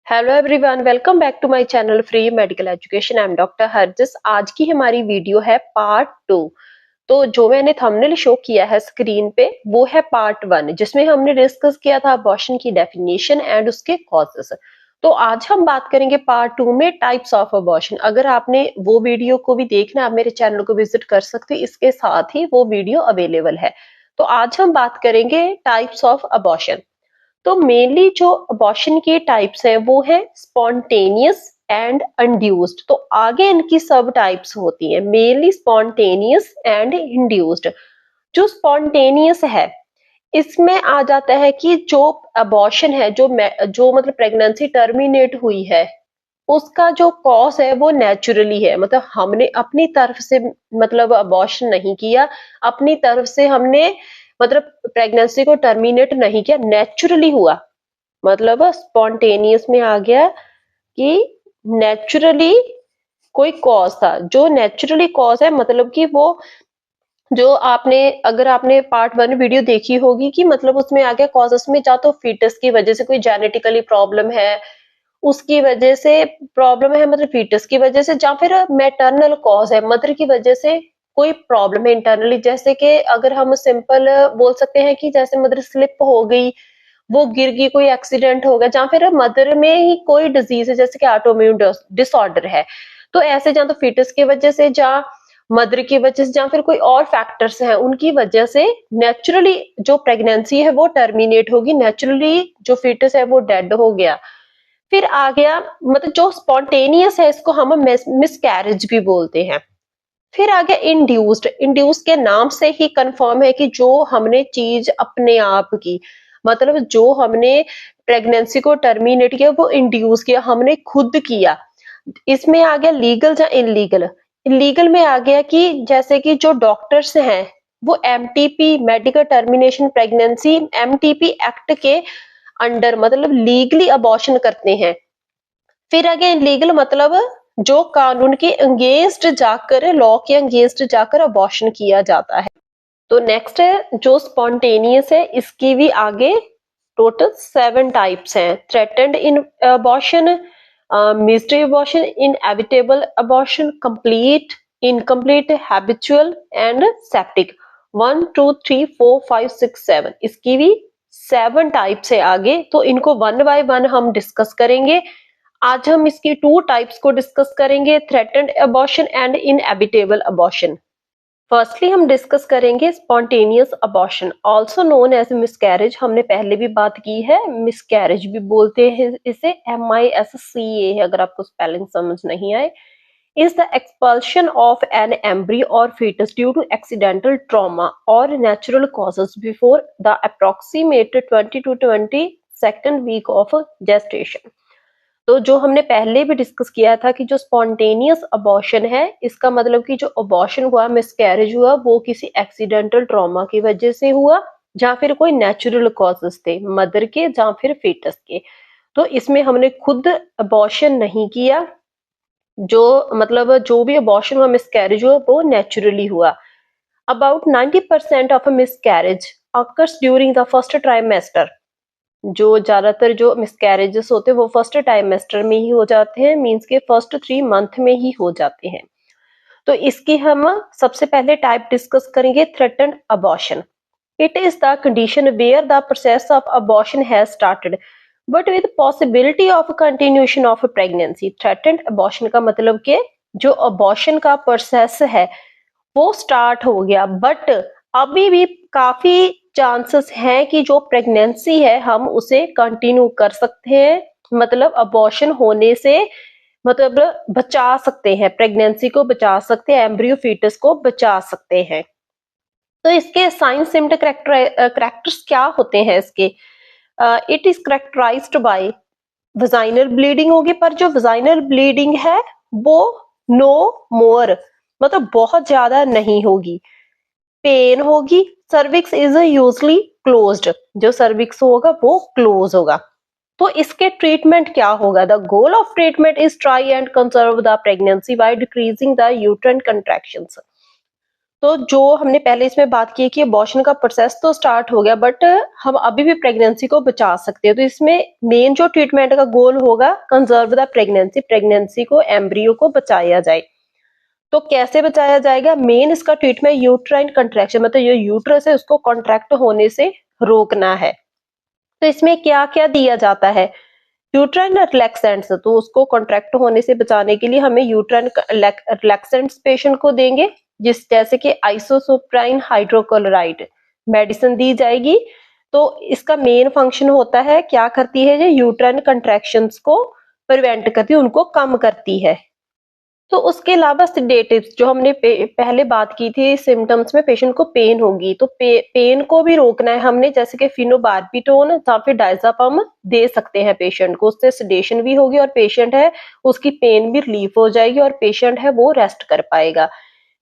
Hello everyone, welcome back to my channel free medical education. I am doctor Harjis. आज की हमारी video है part 2। तो जो मैंने थंबनेल शो किया है स्क्रीन पे वो है पार्ट 1, जिसमें हमने डिस्कस किया था अबॉर्शन की डेफिनेशन एंड उसके कॉजेस। तो आज हम बात करेंगे पार्ट 2 में टाइप्स ऑफ अबॉर्शन। अगर आपने वो वीडियो को भी देखना, आप मेरे चैनल को विजिट कर सकते हो, इसके साथ ही वो वीडियो अवेलेबल है। तो आज हम बात करेंगे टाइप्स ऑफ अबॉर्शन। तो मेनली जो अबॉर्शन के टाइप्स है वो है स्पॉन्टेनियस एंड इंड्यूस्ड। तो आगे इनकी सब टाइप्स होती है, मेनली स्पॉन्टेनियस एंड इंड्यूस्ड। जो स्पॉन्टेनियस है इसमें आ जाता है कि जो अबॉर्शन है, जो मतलब प्रेगनेंसी टर्मिनेट हुई है, उसका जो कॉज है वो नेचुरली है। मतलब हमने अपनी तरफ से मतलब अबॉर्शन नहीं किया, अपनी तरफ से हमने मतलब प्रेगनेंसी को टर्मिनेट नहीं किया, नेचुरली हुआ। मतलब स्पॉन्टेनियस में आ गया कि नेचुरली कोई कॉज था। जो नेचुरली कॉज है मतलब कि वो जो आपने, अगर आपने पार्ट 1 वीडियो देखी होगी कि मतलब उसमें आ गया कॉजेस में, या तो फीटस की वजह से कोई जेनेटिकली प्रॉब्लम है, उसकी वजह से प्रॉब्लम है, मतलब फीटस की वजह से, या फिर मैटरनल कॉज है, मदर की वजह से कोई प्रॉब्लम है इंटरनली। जैसे कि अगर हम सिंपल बोल सकते हैं कि जैसे मदर स्लिप हो गई, वो गिर गई, कोई एक्सीडेंट हो गया, या फिर मदर में ही कोई डिजीज है जैसे कि ऑटोइम्यून डिसऑर्डर है, तो ऐसे या तो फीटस की वजह से, या मदर की वजह से, या फिर कोई और फैक्टर्स हैं उनकी वजह से नेचुरली जो प्रेगनेंसी है वो टर्मिनेट होगी, नेचुरली जो फीटस है वो डेड हो गया। फिर आ गया मतलब जो स्पॉन्टेनियस है इसको हम मिसकैरेज भी बोलते हैं। फिर आ गया इंड्यूस्ड। इंड्यूस के नाम से ही कंफर्म है कि जो हमने चीज अपने आप की, मतलब जो हमने प्रेगनेंसी को टर्मिनेट किया वो इंड्यूस किया, हमने खुद किया। इसमें आ गया लीगल या इलीगल। इलीगल में आ गया कि जैसे कि जो डॉक्टर्स हैं वो MTP, medical termination pregnancy MTP act के अंडर मतलब लीगली अबॉर्शन करते हैं। फिर आगे इलीगल मतलब जो कानून के अगेंस्ट जाकर, लॉ के अगेंस्ट जाकर अबॉर्शन किया जाता है। तो नेक्स्ट है जो स्पॉन्टेनियस है, इसकी भी आगे टोटल 7 टाइप्स हैं। Threatened in abortion, mystery abortion, inevitable abortion, complete, incomplete, habitual and septic. 1 2 3 4 5 6 7, इसकी भी 7 टाइप्स है आगे। तो इनको वन बाय वन हम डिस्कस करेंगे। आज हम इसकी 2 टाइप्स को डिस्कस करेंगे, threatened abortion and inevitable abortion. Firstly हम डिस्कस करेंगे spontaneous abortion, also known as miscarriage. हमने पहले भी बात की है, मिसकैरेज भी बोलते हैं इसे, MISCA है अगर आपको स्पेलिंग समझ नहीं आए। is the expulsion of an embryo or fetus due to accidental trauma or natural causes before the approximate 20 to 22nd week of gestation। तो जो हमने पहले भी डिस्कस किया था कि जो स्पॉन्टेनियस अबॉर्शन है, इसका मतलब कि जो अबॉर्शन हुआ, मिसकैरेज हुआ, वो किसी एक्सीडेंटल ट्रॉमा की वजह से हुआ, या फिर कोई नेचुरल कॉजेस थे मदर के या फिर फीटस के। तो इसमें हमने खुद अबॉर्शन नहीं किया, जो मतलब जो भी अबॉर्शन हुआ, मिसकैरेज हुआ, वो नेचुरली हुआ। About 90% of a miscarriage occurs during the first trimester। जो ज्यादातर जो मिसकैरेजेस होते हैं वो फर्स्ट ट्राइमेस्टर में ही हो जाते हैं, मींस के फर्स्ट 3 मंथ में ही हो जाते हैं। तो इसकी हम सबसे पहले टाइप डिस्कस करेंगे, threatened abortion. It is the condition where the process of abortion has started but with possibility of continuation of pregnancy. Threatened abortion का मतलब कि जो अबॉर्शन का प्रोसेस है वो स्टार्ट हो गया, बट अभी भी काफी चांसेस हैं कि जो प्रेगनेंसी है हम उसे कंटिन्यू कर सकते हैं, मतलब अबॉर्शन होने से मतलब बचा सकते हैं, प्रेगनेंसी को बचा सकते हैं, एम्ब्रियो फीटस को बचा सकते हैं। तो इसके साइन सिम्टम करेक्टर्स क्या होते हैं इसके? It is characterized by vaginal bleeding होगी, पर जो वजाइनल ब्लीडिंग है वो नो मोर मतलब बहुत ज्यादा नहीं होगी। पेन होगी, सर्विक्स इज यूजली क्लोज्ड, जो सर्विक्स होगा वो क्लोज होगा। तो इसके ट्रीटमेंट क्या होगा? The goal of treatment is try and conserve the pregnancy by decreasing the uterine contractions. तो जो हमने पहले इसमें बात की कि अबॉर्शन का प्रोसेस तो स्टार्ट हो गया, बट हम अभी भी प्रेगनेंसी को बचा सकते हैं। तो इसमें मेन जो ट्रीटमेंट का गोल होगा, कंजर्व द प्रेगनेंसी, प्रेगनेंसी को, एम्ब्रियो को बचाया जाए। तो कैसे बचाया जाएगा? मेन इसका ट्रीटमेंट यूट्राइन कंट्रैक्शन, मतलब जो यूट्रस है उसको कॉन्ट्रैक्ट होने से रोकना है। तो इसमें क्या क्या दिया जाता है? यूट्राइन रिलैक्सेंट्स, तो उसको कॉन्ट्रैक्ट होने से बचाने के लिए हमें यूट्राइन रिलैक्सेंट्स पेशेंट को देंगे, जिस जैसे कि आइसोसोप्राइन हाइड्रोक्लोराइड मेडिसिन दी जाएगी। तो इसका मेन फंक्शन होता है, क्या करती है ये? यूट्राइन कंट्रैक्शंस को प्रिवेंट करती है, उनको कम करती है। तो उसके अलावा सेडेटिव्स, जो हमने पहले बात की थी, सिम्टम्स में पेशेंट को पेन होगी, तो पेन को भी रोकना है हमने, जैसे कि फिनोबार्बिटोन या फिर डायजापम दे सकते हैं पेशेंट को, उससे सेडेशन भी होगी और पेशेंट है उसकी पेन भी रिलीफ हो जाएगी और पेशेंट है वो रेस्ट कर पाएगा।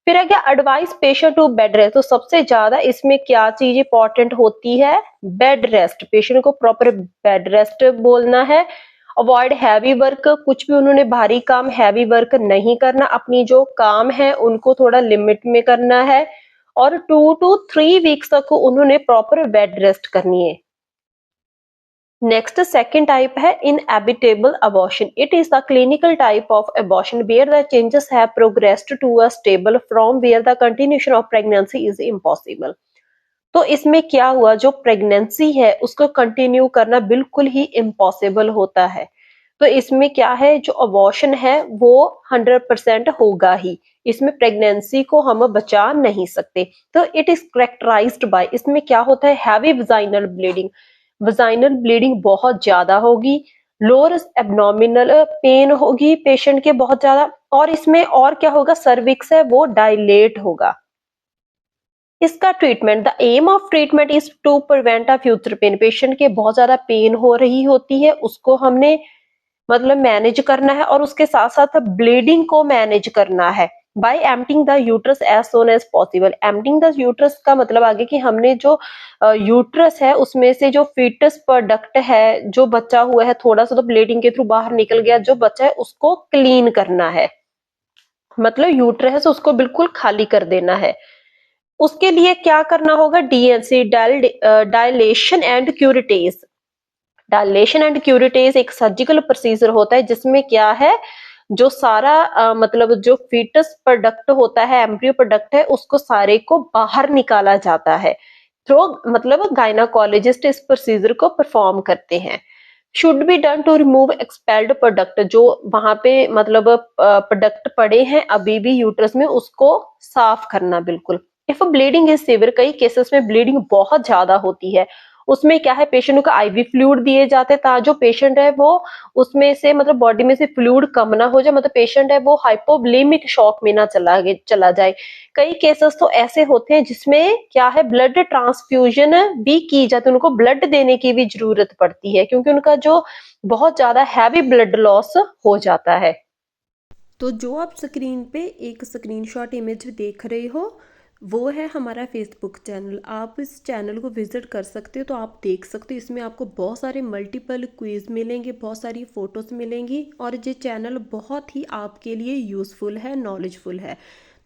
फिर है क्या? Advice patient to bed rest. तो सबसे ज्यादा इसमें क्या चीज इंपॉर्टेंट होती है? Bed rest. पेशेंट को प्रॉपर बेड रेस्ट बोलना है। अवॉइड हैवी वर्क, कुछ भी उन्होंने भारी काम, हैवी वर्क नहीं करना, अपनी जो काम है उनको थोड़ा लिमिट में करना है, और 2 to 3 वीक्स तक उन्होंने प्रॉपर बेड रेस्ट करनी है। नेक्स्ट सेकंड टाइप है inevitable abortion. It is the clinical type of abortion where the changes have progressed to a stable from where the continuation of pregnancy is impossible. तो इसमें क्या हुआ, जो pregnancy है उसको कंटिन्यू करना बिल्कुल ही इम्पॉसिबल होता है। तो इसमें क्या है, जो अबॉर्शन है वो 100% होगा ही, इसमें प्रेगनेंसी को हम बचा नहीं सकते। तो इट इज करेक्टराइज्ड बाय, इसमें क्या होता है? Heavy vaginal bleeding, vaginal bleeding बहुत ज्यादा होगी, लोअर एब्डोमिनल पेन होगी पेशेंट के बहुत ज्यादा, और इसमें और क्या होगा? सर्विक्स है वो डायलेट होगा। इसका treatment, the aim of treatment is to prevent a future pain. Patient के बहुत ज्यादा पेन हो रही होती है, उसको हमने मतलब मैनेज करना है, और उसके साथ साथ ब्लीडिंग को मैनेज करना है by emptying the uterus as soon as possible. Emptying the uterus का मतलब आगे कि हमने जो यूट्रस है उसमें से जो फीटस प्रोडक्ट है, जो बचा हुआ है, थोड़ा सा तो ब्लीडिंग के थ्रू बाहर निकल गया, जो बचा है उसको क्लीन करना है, मतलब यूट्रस उसको बिल्कुल खाली कर देना है। उसके लिए क्या करना होगा? D and C, dilation and curettage. Dilation and curettage एक सर्जिकल प्रोसीजर होता है, जिसमें क्या है, जो सारा मतलब जो फीटस प्रोडक्ट होता है, एम्ब्रियो प्रोडक्ट है, उसको सारे को बाहर निकाला जाता है। तो मतलब गायनाकोलॉजिस्ट इस प्रोसीजर को परफॉर्म करते हैं। Should be done to remove expelled product, जो वहां पे मतलब प्रोडक्ट पड़े हैं अभी भी यूट्रस में, उसको साफ करना बिल्कुल। इफ ब्लीडिंग इज सीवियर, कई केसेस में ब्लीडिंग बहुत ज्यादा होती है, उसमें क्या है, पेशेंट को आईवी फ्लूइड दिए जाते हैं, ताकि जो पेशेंट है वो उसमें से मतलब बॉडी में से फ्लूइड कम ना हो जाए, मतलब पेशेंट है वो हाइपोवोलेमिक शॉक में ना चला जाए। कई केसेस तो ऐसे होते हैं जिसमें क्या है, ब्लड ट्रांसफ्यूजन भी की जाती है, उनको ब्लड देने की भी जरूरत पड़ती है, क्योंकि उनका जो बहुत ज्यादा हैवी ब्लड लॉस हो जाता है। तो जो आप स्क्रीन पे एक स्क्रीनशॉट इमेज देख रहे हो, वो है हमारा फेसबुक चैनल। आप इस चैनल को विजिट कर सकते हो, तो आप देख सकते हो, इसमें आपको बहुत सारे मल्टीपल क्विज मिलेंगे, बहुत सारी फोटोज़ मिलेंगी, और ये चैनल बहुत ही आपके लिए यूज़फुल है, नॉलेजफुल है।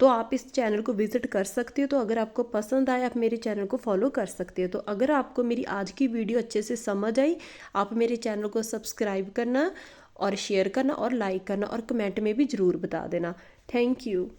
तो आप इस चैनल को विजिट कर सकते हो। तो अगर आपको पसंद आए, आप मेरे चैनल को फॉलो कर सकते हो। तो अगर आपको मेरी आज की वीडियो अच्छे से समझ आई, आप मेरे चैनल को सब्सक्राइब करना और शेयर करना और लाइक करना और कमेंट में भी ज़रूर बता देना। Thank you.